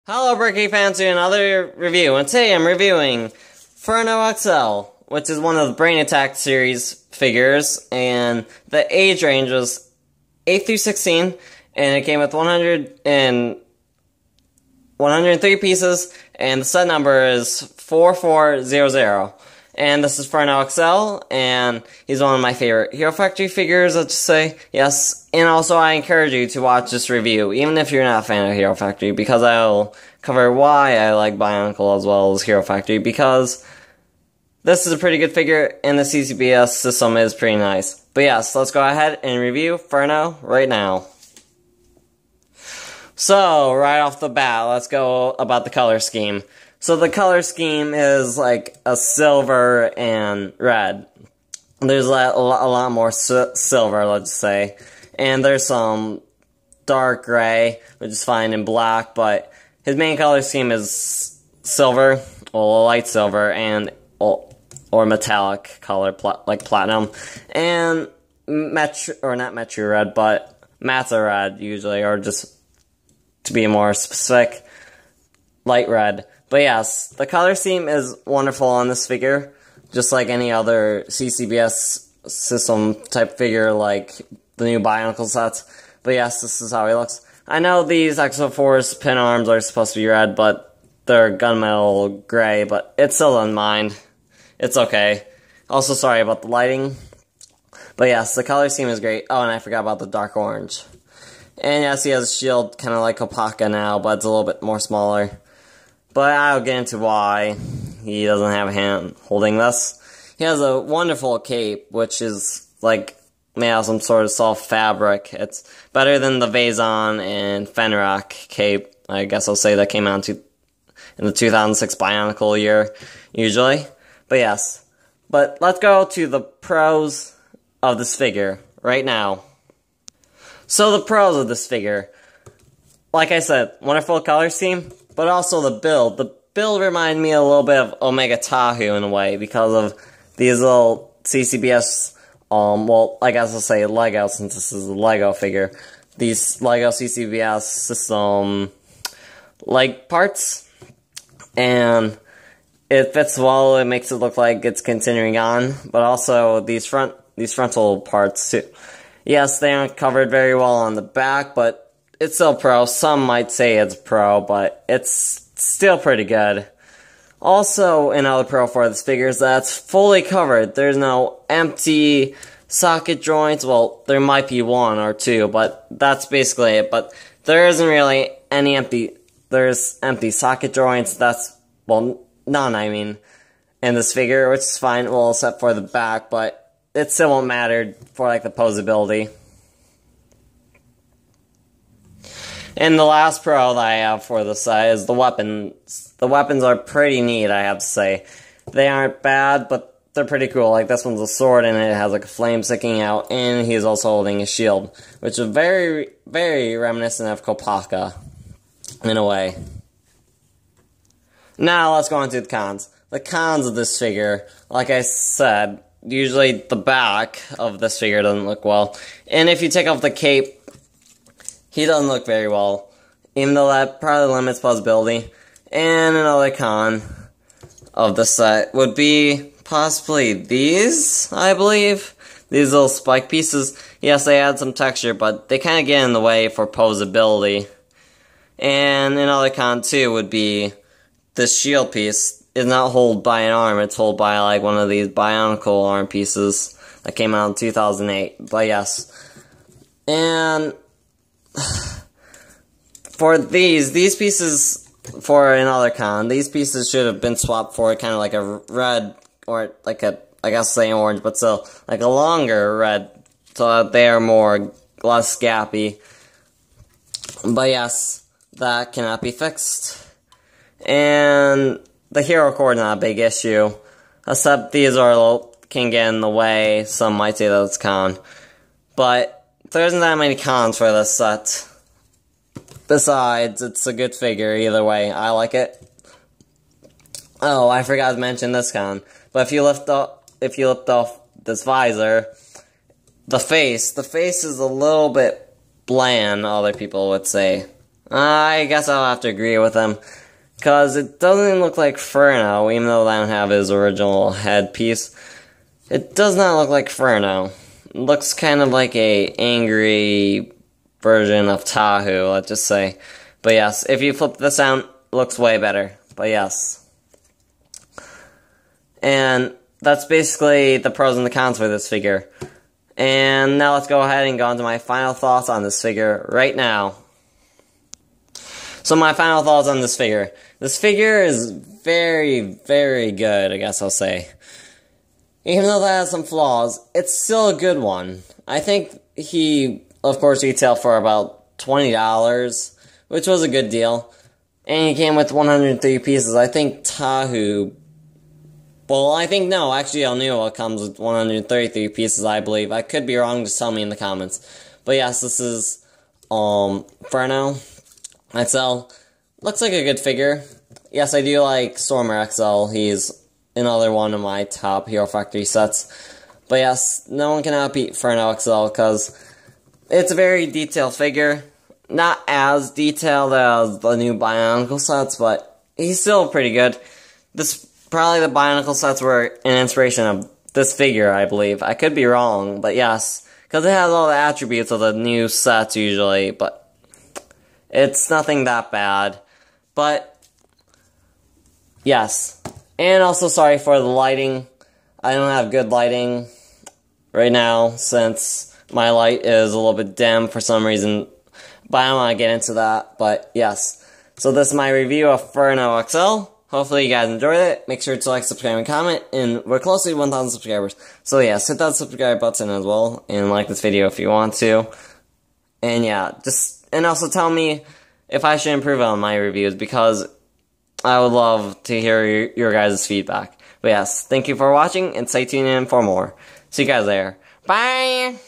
Hello, Bricky fans, to another review, and today I'm reviewing Furno XL, which is one of the Brain Attack series figures, and the age range was 8 through 16, and it came with 103 pieces, and the set number is 4400. And this is Furno XL, and he's one of my favorite Hero Factory figures, let's just say. Yes, and also I encourage you to watch this review, even if you're not a fan of Hero Factory, because I'll cover why I like Bionicle as well as Hero Factory, because this is a pretty good figure, and the CCBS system is pretty nice. But yes, let's go ahead and review Furno right now. So, right off the bat, let's go about the color scheme. So the color scheme is like a silver and red. There's a lot more silver, let's say. And there's some dark gray, which is fine, and black, but his main color scheme is silver, or light silver, and or metallic color, like platinum. And not Metro red, but Matza red, usually, or just to be more specific, light red. But yes, the color scheme is wonderful on this figure, just like any other CCBS system type figure like the new Bionicle sets. But yes, this is how he looks. I know these Exo-Force pin arms are supposed to be red, but they're gunmetal gray, but it still doesn't mind. It's okay. Also, sorry about the lighting. But yes, the color scheme is great. Oh, and I forgot about the dark orange. And yes, he has a shield kind of like Kopaka now, but it's a little bit more smaller. But I'll get into why he doesn't have a hand holding this. He has a wonderful cape, which is like made out of some sort of soft fabric. It's better than the Vazon and Fenrock cape. I guess I'll say that came out in the 2006 Bionicle year, usually. But yes. But let's go to the pros of this figure right now. So the pros of this figure. Like I said, wonderful color scheme. But also the build. The build reminded me a little bit of Omega Tahu in a way, because of these little CCBS, well, I guess I'll say Lego, since this is a Lego figure. These Lego CCBS system, like, parts. And it fits well, it makes it look like it's continuing on. But also, these frontal parts, too. Yes, they aren't covered very well on the back, but it's still pro. Some might say it's pro, but it's still pretty good. Also, another pro for this figure is that it's fully covered. There's no empty socket joints. Well, there might be one or two, but that's basically it. But there isn't really any there's empty socket joints. Well, none, I mean, in this figure, which is fine, well, except for the back, but it still won't matter for, like, the posability. And the last pro that I have for this set is the weapons. The weapons are pretty neat, I have to say. They aren't bad, but they're pretty cool. Like, this one's a sword, and it has, like, a flame sticking out, and he's also holding a shield, which is very, very reminiscent of Kopaka, in a way. Now, let's go on to the cons. The cons of this figure, like I said, usually the back of this figure doesn't look well. And if you take off the cape, he doesn't look very well, even though that probably limits possibility. And another con of the set would be possibly these, I believe. These little spike pieces. Yes, they add some texture, but they kind of get in the way for posability. And another con, too, would be this shield piece is not held by an arm. It's held by, like, one of these Bionicle arm pieces that came out in 2008. But yes. And for these pieces, for another con, these pieces should have been swapped for kind of like a red, or like a, I guess say orange, but still, like a longer red, so that they are less gappy. But yes, that cannot be fixed. And the hero cord, not a big issue, except these can get in the way. Some might say that it's a con. But there isn't that many cons for this set. Besides, it's a good figure either way. I like it. Oh, I forgot to mention this con. But if you lift off this visor, the face is a little bit bland, other people would say. I guess I'll have to agree with him. Because it doesn't look like Furno, even though I don't have his original headpiece. It does not look like Furno. It looks kind of like a angry version of Tahu, let's just say. But yes, if you flip this out, it looks way better. But yes. And that's basically the pros and the cons for this figure. And now let's go ahead and go on to my final thoughts on this figure right now. So my final thoughts on this figure. This figure is very, very good, I guess I'll say. Even though that has some flaws, it's still a good one. I think he, of course, retailed for about $20, which was a good deal. And he came with 103 pieces. I think Tahu... Well, I think no, actually El Neo comes with 133 pieces, I believe. I could be wrong, just tell me in the comments. But yes, this is, Furno XL. Looks like a good figure. Yes, I do like Stormer XL. He's another one of my top Hero Factory sets. But yes, no one can outbeat Furno XL because it's a very detailed figure. Not as detailed as the new Bionicle sets, but he's still pretty good. Probably the Bionicle sets were an inspiration of this figure, I believe. I could be wrong, but yes. Because it has all the attributes of the new sets usually, but it's nothing that bad. But, yes. And also sorry for the lighting. I don't have good lighting right now since my light is a little bit dim for some reason. But I don't want to get into that, but yes. So this is my review of Furno XL. Hopefully you guys enjoyed it. Make sure to like, subscribe, and comment. And we're close to 1,000 subscribers. So yes, hit that subscribe button as well. And like this video if you want to. And yeah, and also tell me if I should improve on my reviews. Because I would love to hear your guys' feedback. But yes, thank you for watching. And stay tuned in for more. See you guys there. Bye!